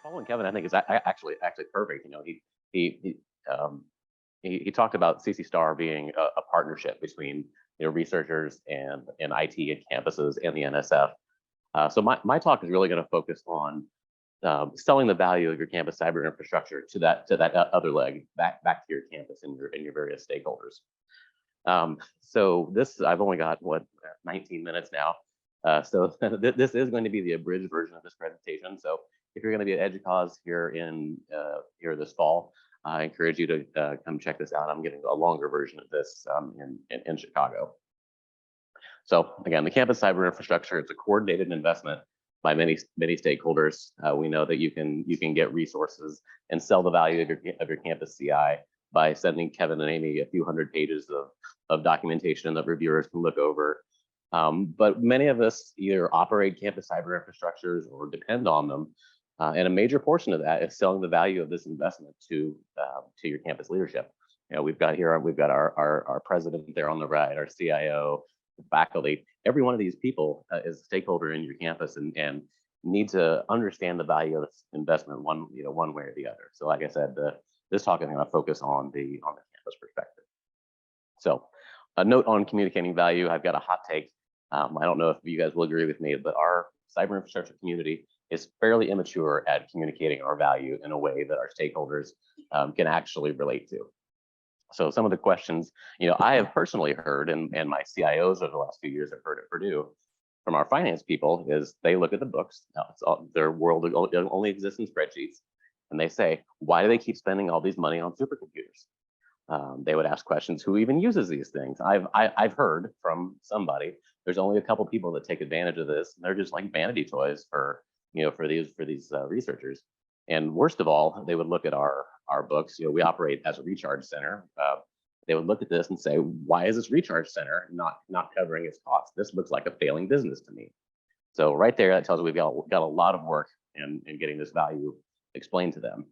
Following Kevin, I think is actually perfect. He he um, he talked about CC Star being a partnership between researchers and IT at campuses and the NSF. So my talk is really going to focus on selling the value of your campus cyber infrastructure to that other leg back to your campus and your various stakeholders. So this I've only got 19 minutes now. So this is going to be the abridged version of this presentation. So if you're going to be at EDUCAUSE here this fall, I encourage you to come check this out. I'm getting a longer version of this in Chicago. So again, the campus cyber infrastructure, it's a coordinated investment by many stakeholders. We know that you can get resources and sell the value of your campus CI by sending Kevin and Amy a few hundred pages of documentation that reviewers can look over. But many of us either operate campus cyber infrastructures or depend on them. And a major portion of that is selling the value of this investment to your campus leadership. We've got our president there on the right, our CIO, the faculty. Every one of these people is a stakeholder in your campus and need to understand the value of this investment one way or the other. So like I said, this talk is going to focus on the campus perspective. So a note on communicating value, I've got a hot take. I don't know if you guys will agree with me, but our cyber infrastructure community is fairly immature at communicating our value in a way that our stakeholders can actually relate to. So some of the questions, I have personally heard, and my CIOs over the last few years have heard at Purdue from our finance people, is they look at the books. Now, their world only exists in spreadsheets, and they say, why do they keep spending all these money on supercomputers? They would ask questions, who even uses these things? I've heard from somebody, there's only a couple people that take advantage of this. And they're just like vanity toys for these researchers. And worst of all, they would look at our books. We operate as a recharge center. They would look at this and say, why is this recharge center not covering its costs? This looks like a failing business to me. So right there, that tells you we've got a lot of work in getting this value explained to them.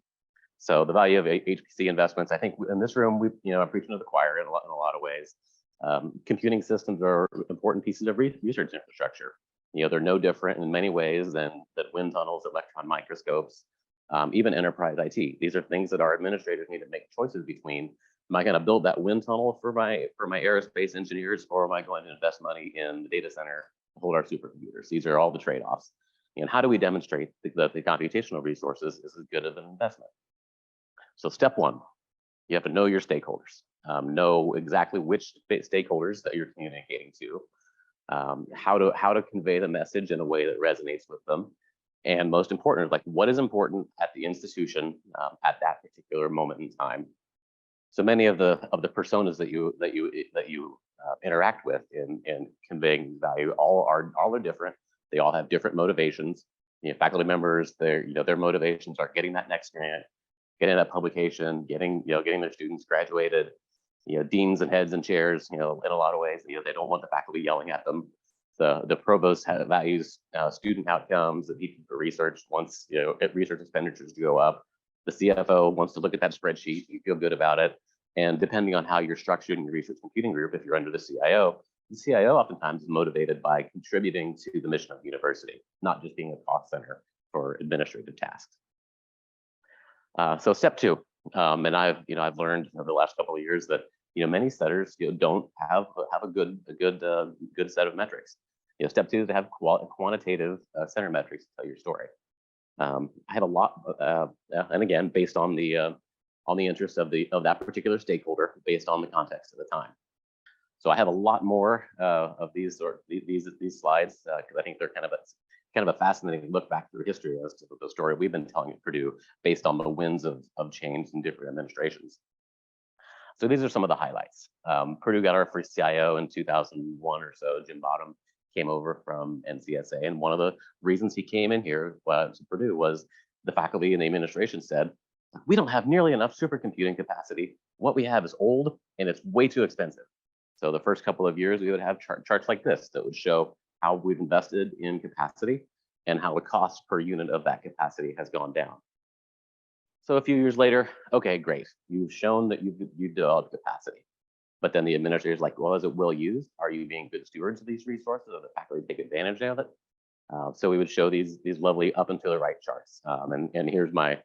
So the value of HPC investments, I think in this room, I'm preaching to the choir in a lot of ways. Computing systems are important pieces of research infrastructure. They're no different in many ways than wind tunnels, electron microscopes, even enterprise IT. These are things that our administrators need to make choices between. Am I going to build that wind tunnel for my aerospace engineers, or am I going to invest money in the data center to hold our supercomputers? These are all the trade-offs. And how do we demonstrate that the computational resources is as good of an investment? So step one, you have to know your stakeholders. Know exactly which stakeholders that you're communicating to. How to convey the message in a way that resonates with them, and most important, like what is important at the institution at that particular moment in time. So many of the personas that you interact with in conveying value all are different. They all have different motivations. Faculty members, their motivations are getting that next grant, getting that publication, getting their students graduated. Deans and heads and chairs, in a lot of ways, they don't want the faculty yelling at them. The provost values student outcomes. The VP for research wants, research expenditures to go up. The CFO wants to look at that spreadsheet. You feel good about it. And depending on how you're structured in your research computing group, if you're under the CIO oftentimes is motivated by contributing to the mission of the university, not just being a cost center for administrative tasks. So step two, and I've learned over the last couple of years that many setters don't have a good set of metrics. Step two is to have quantitative center metrics to tell your story. I have a lot, and again, based on the interest of that particular stakeholder, based on the context of the time. So I have a lot more of these slides because I think they're kind of a fascinating look back through history as to the story we've been telling at Purdue based on the winds of change in different administrations. So these are some of the highlights. Purdue got our first CIO in 2001 or so. Jim Bottom came over from NCSA, and one of the reasons he came in here to Purdue was the faculty and the administration said, we don't have nearly enough supercomputing capacity. What we have is old and it's way too expensive. So the first couple of years we would have charts like this that would show how we've invested in capacity and how the cost per unit of that capacity has gone down. So a few years later, okay, great. You've shown that you've developed capacity. But then the administrator is like, well, is it well used? Are you being good stewards of these resources? Are the faculty take advantage of it? So we would show these lovely up and to the right charts. And here's my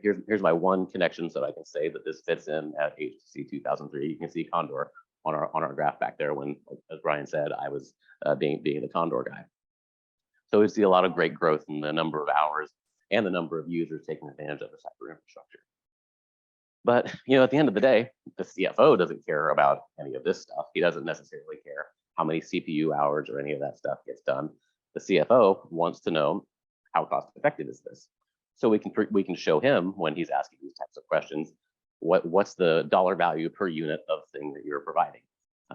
here's my one connection, so I can say that this fits in at HTC23. You can see Condor on our graph back there when, as Brian said, I was being the Condor guy. So we see a lot of great growth in the number of hours and the number of users taking advantage of the cyber infrastructure. But at the end of the day, the CFO doesn't care about any of this stuff. He doesn't necessarily care how many CPU hours or any of that stuff gets done. The CFO wants to know how cost effective is this. So we can show him when he's asking these types of questions, what's the dollar value per unit of thing that you're providing.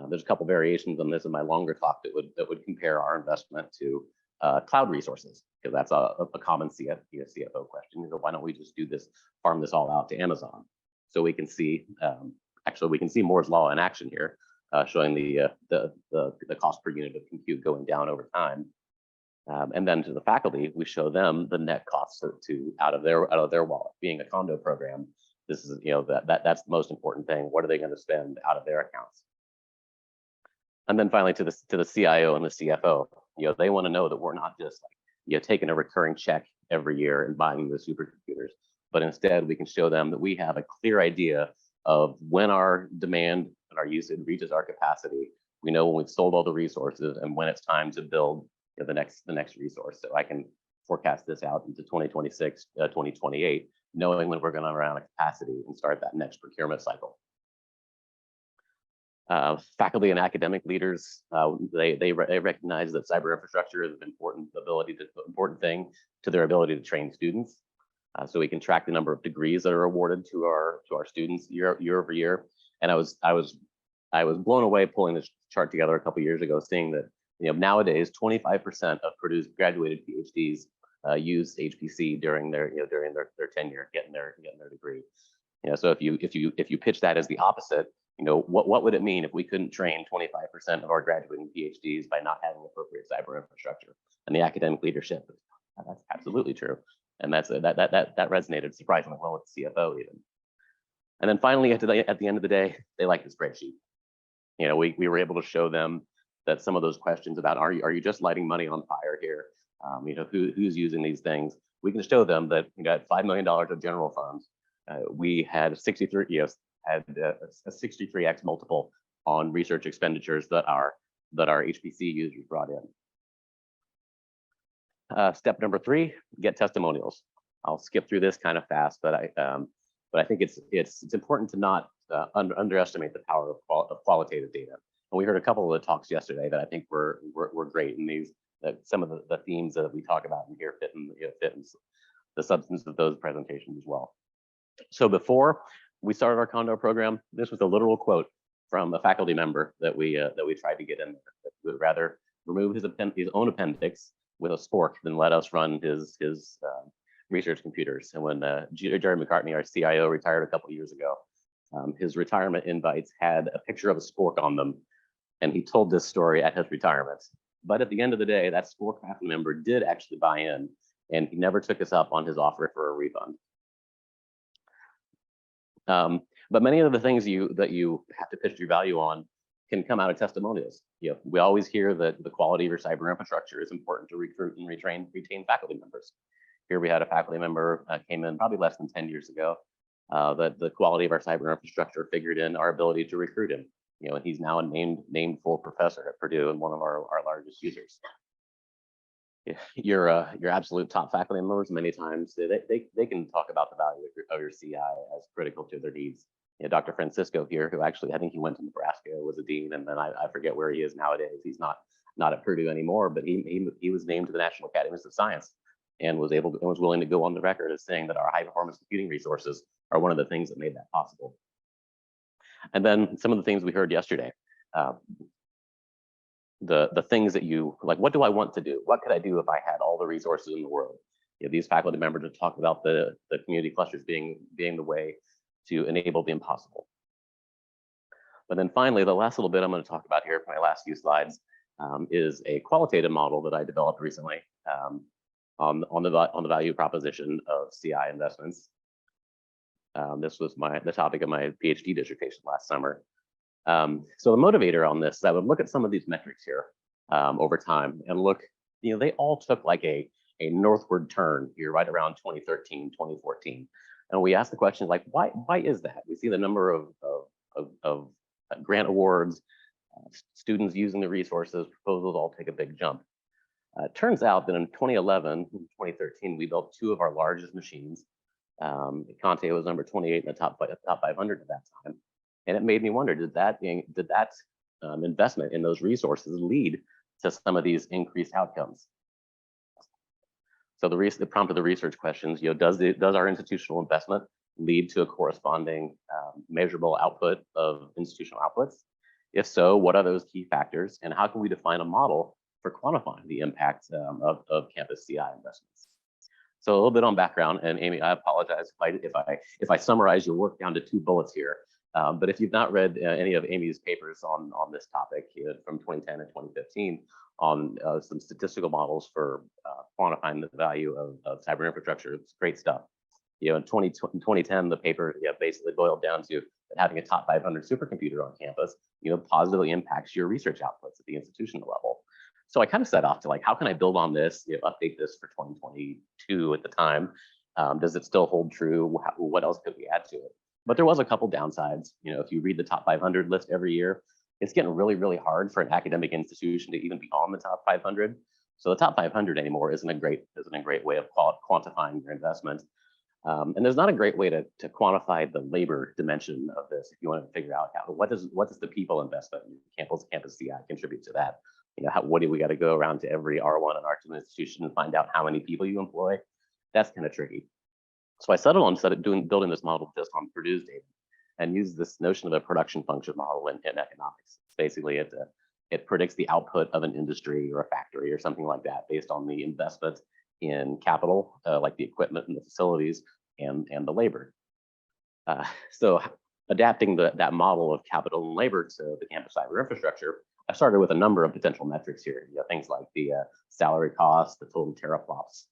There's a couple variations on this in my longer talk that would compare our investment to cloud resources, because that's a common CFO question. Why don't we just do this, farm this all out to Amazon? So we can see, actually, we can see Moore's law in action here, showing the cost per unit of compute going down over time. And then to the faculty, we show them the net costs out of their wallet. Being a condo program, this is that's the most important thing. What are they going to spend out of their accounts? And then finally to the CIO and the CFO, they want to know that we're not just taking a recurring check every year and buying the supercomputers, but instead we can show them that we have a clear idea of when our demand and our usage reaches our capacity. We know when we've sold all the resources and when it's time to build the next resource. So I can forecast this out into 2026, 2028, knowing when we're going to run out of capacity and start that next procurement cycle. Faculty and academic leaders, they recognize that cyber infrastructure is an important thing to their ability to train students. So we can track the number of degrees that are awarded to our students year over year. And I was blown away pulling this chart together a couple years ago, seeing that nowadays 25% of Purdue's graduated PhDs use HPC during their tenure, getting their degree. So if you pitch that as the opposite, what would it mean if we couldn't train 25% of our graduating PhDs by not having appropriate cyber infrastructure? And the academic leadership, that's absolutely true. And that resonated surprisingly well with the CFO even. And then finally, at the end of the day, they like the spreadsheet. We were able to show them that some of those questions about are you just lighting money on fire here? Who's using these things? We can show them that at $5 million of general funds, we had 63x multiple on research expenditures that our HPC users brought in. Step number 3, get testimonials. I'll skip through this kind of fast, but I think it's important to not underestimate the power of qualitative data. And we heard a couple of the talks yesterday that I think were great, and some of the themes that we talk about in here fit in the substance of those presentations as well. So before we started our condo program, this was a literal quote from a faculty member that we tried to get in there. That would rather remove his own appendix with a spork than let us run his research computers. And when Jerry McCartney, our CIO, retired a couple of years ago, his retirement invites had a picture of a spork on them, and he told this story at his retirement. But at the end of the day, that spork faculty member did actually buy in, and he never took us up on his offer for a refund. But many of the things that you have to pitch your value on can come out of testimonials. We always hear that the quality of your cyber infrastructure is important to recruit and retain faculty members. Here we had a faculty member came in probably less than 10 years ago, that the quality of our cyber infrastructure figured in our ability to recruit him. And he's now a named full professor at Purdue and one of our largest users. Your absolute top faculty members, many times they can talk about the value of your CI as critical to their needs. Dr. Francisco here, who actually I think he went to Nebraska, was a dean, and then I forget where he is nowadays. He's not at Purdue anymore, but he was named to the National Academies of Science and was willing to go on the record as saying that our high performance computing resources are one of the things that made that possible. And then some of the things we heard yesterday. The things that you like, what do I want to do? What could I do if I had all the resources in the world? These faculty members have talked about the community clusters being the way to enable the impossible. But then finally, the last little bit I'm going to talk about here for my last few slides is a qualitative model that I developed recently on the value proposition of CI investments. This was the topic of my PhD dissertation last summer. So the motivator on this is I would look at some of these metrics here over time and look they all took like a northward turn here right around 2013, 2014. And we asked the question like, why is that? We see the number of grant awards, students using the resources, proposals all take a big jump. Turns out that in 2011 and 2013, we built two of our largest machines. Conte was number 28 in the top 500 at that time. And it made me wonder, did that investment in those resources lead to some of these increased outcomes? So the prompt of the research questions, does our institutional investment lead to a corresponding measurable output of institutional outputs? If so, what are those key factors, and how can we define a model for quantifying the impact of campus CI investments? So a little bit on background, and Amy, I apologize if I summarize your work down to 2 bullets here. But if you've not read any of Amy's papers on this topic from 2010 and 2015 on some statistical models for quantifying the value of cyber infrastructure, it's great stuff. In 2010, the paper basically boiled down to that having a top 500 supercomputer on campus, positively impacts your research outputs at the institutional level. So I kind of set off to like, how can I build on this, update this for 2022 at the time? Does it still hold true? What else could we add to it? But there was a couple downsides. If you read the top 500 list every year, it's getting really, really hard for an academic institution to even be on the top 500. So the top 500 anymore isn't a great way of quantifying your investment. And there's not a great way to quantify the labor dimension of this. If you want to figure out what does the people investment in campus CI contribute to that? What do we got to go around to every R1 and R2 institution and find out how many people you employ? That's kind of tricky. So I settled on building this model just on Purdue's data and use this notion of a production function model in economics. Basically, it predicts the output of an industry or a factory or something like that based on the investment in capital, like the equipment and the facilities and the labor. So adapting that model of capital and labor to the campus cyber infrastructure, I started with a number of potential metrics here. Things like the salary cost, the total teraflops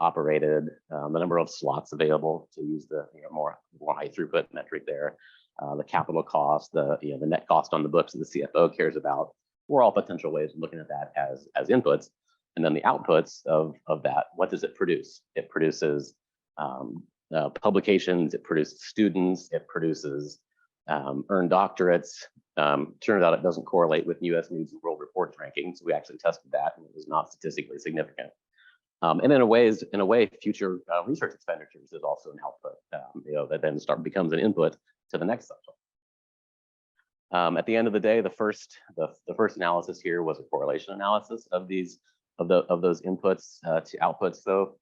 operated, the number of slots available to use the more high throughput metric there, the capital cost, the net cost on the books that the CFO cares about. Were all potential ways of looking at that as inputs. And then the outputs of that, what does it produce? It produces publications, it produces students, it produces earned doctorates. Turns out it doesn't correlate with US News and World Report rankings. We actually tested that, and it was not statistically significant. And in a way, future research expenditures is also an output, that then becomes an input to the next cycle. At the end of the day, the first analysis here was a correlation analysis of those inputs to outputs. So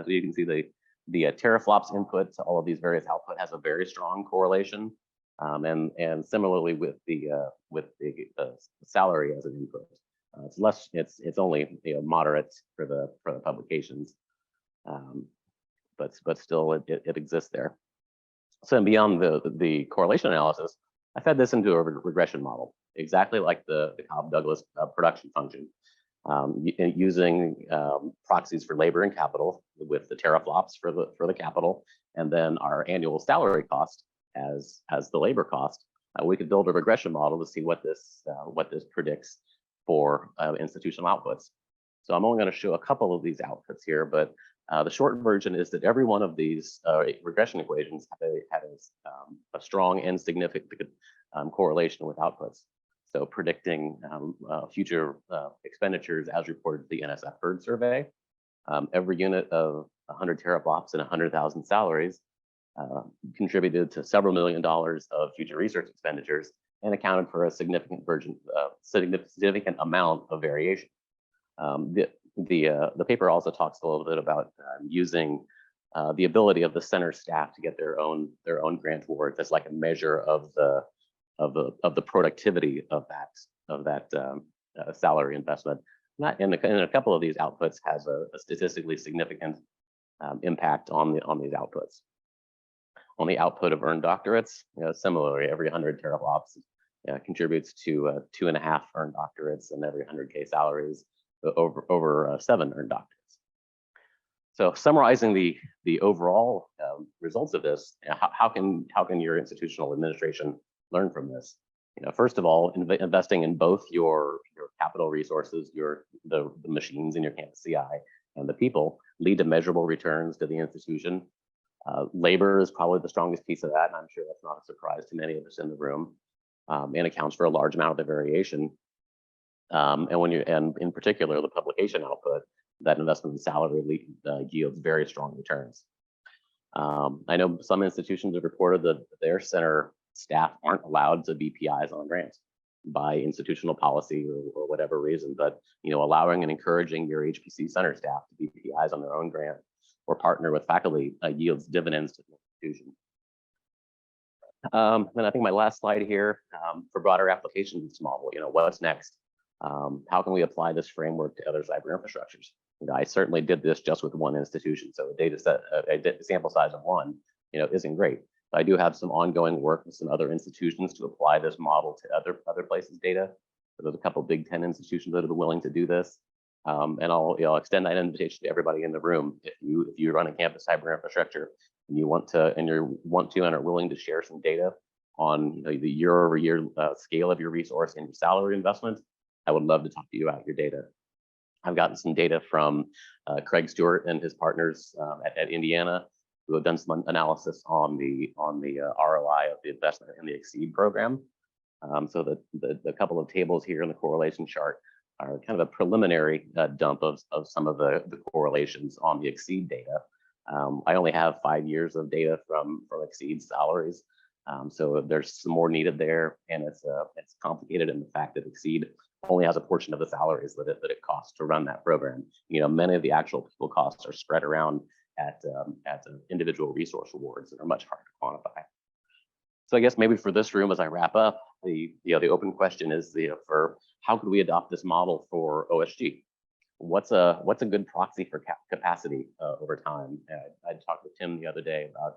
you can see the teraflops input to all of these various output has a very strong correlation, and similarly with the salary as an input. It's less. It's only moderate for the publications, but still it exists there. So beyond the correlation analysis, I fed this into a regression model, exactly like the Cobb-Douglas production function, using proxies for labor and capital with the teraflops for the capital, and then our annual salary cost as the labor cost. We could build a regression model to see what this predicts for institutional outputs. So I'm only going to show a couple of these outputs here, but the short version is that every one of these regression equations had a strong and significant correlation with outputs. So predicting future expenditures as reported to the NSF Bird survey. Every unit of 100 teraflops and 100,000 salaries contributed to several $1 million of future research expenditures and accounted for a significant amount of variation. The paper also talks a little bit about using the ability of the center staff to get their own grant awards as like a measure of the productivity of that salary investment. In a couple of these outputs has a statistically significant impact on these outputs. On the output of earned doctorates, similarly, every 100 teraflops contributes to 2.5 earned doctorates, and every 100K salaries over 7 earned doctorates. So summarizing the overall results of this, how can your institutional administration learn from this? First of all, investing in both your capital resources, the machines in your campus CI, and the people lead to measurable returns to the institution. Labor is probably the strongest piece of that, and I'm sure that's not a surprise to many of us in the room, and accounts for a large amount of the variation. And in particular, the publication output, that investment in salary yields very strong returns. I know some institutions have reported that their center staff aren't allowed to be PIs on grants by institutional policy or whatever reason, but allowing and encouraging your HPC center staff to be PIs on their own grant or partner with faculty yields dividends to the institution. Then I think my last slide here, for broader application of this model, what's next? How can we apply this framework to other cyber infrastructures? I certainly did this just with one institution, so a data set, a sample size of one, isn't great. But I do have some ongoing work with some other institutions to apply this model to other places' data. So there's a couple of Big 10 institutions that are willing to do this, and I'll extend that invitation to everybody in the room. If you run a campus cyber infrastructure and you want to and are willing to share some data on the year-over-year scale of your resource and your salary investment, I would love to talk to you about your data. I've gotten some data from Craig Stewart and his partners at Indiana, who have done some analysis on the ROI of the investment in the Exceed program. So the couple of tables here in the correlation chart are kind of a preliminary dump of some of the correlations on the Exceed data. I only have 5 years of data from Exceed salaries, so there's some more needed there, and it's complicated in the fact that Exceed only has a portion of the salaries that it costs to run that program. Many of the actual people costs are spread around at individual resource awards that are much harder to quantify. So I guess maybe for this room, as I wrap up, the open question is for how could we adopt this model for OSG? What's a good proxy for capacity over time? I talked with Tim the other day about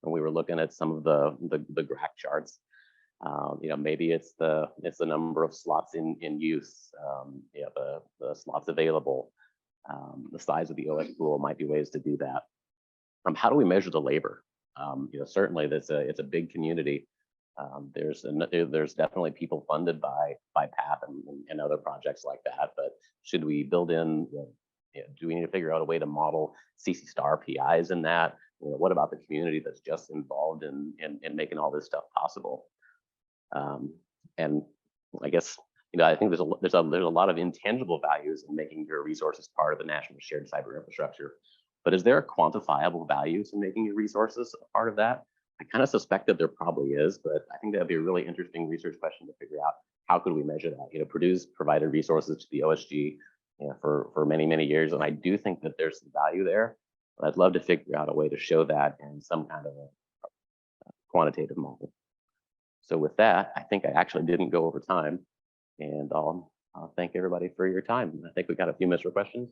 when we were looking at some of the graph charts. Maybe it's the number of slots in use, the slots available, the size of the OS pool might be ways to do that. How do we measure the labor? Certainly it's a big community. There's definitely people funded by PATH and other projects like that, but should we build in, do we need to figure out a way to model CC star PIs in that? What about the community that's just involved in making all this stuff possible? And I guess, I think there's a lot of intangible values in making your resources part of the national shared cyber infrastructure. But is there a quantifiable value to making your resources a part of that? I kind of suspect that there probably is, but I think that'd be a really interesting research question to figure out. How could we measure that? Purdue's provided resources to the OSG for many, many years, and I do think that there's some value there. But I'd love to figure out a way to show that in some kind of a quantitative model. So with that, I think I actually didn't go over time, and I'll thank everybody for your time. I think we got a few minutes for questions.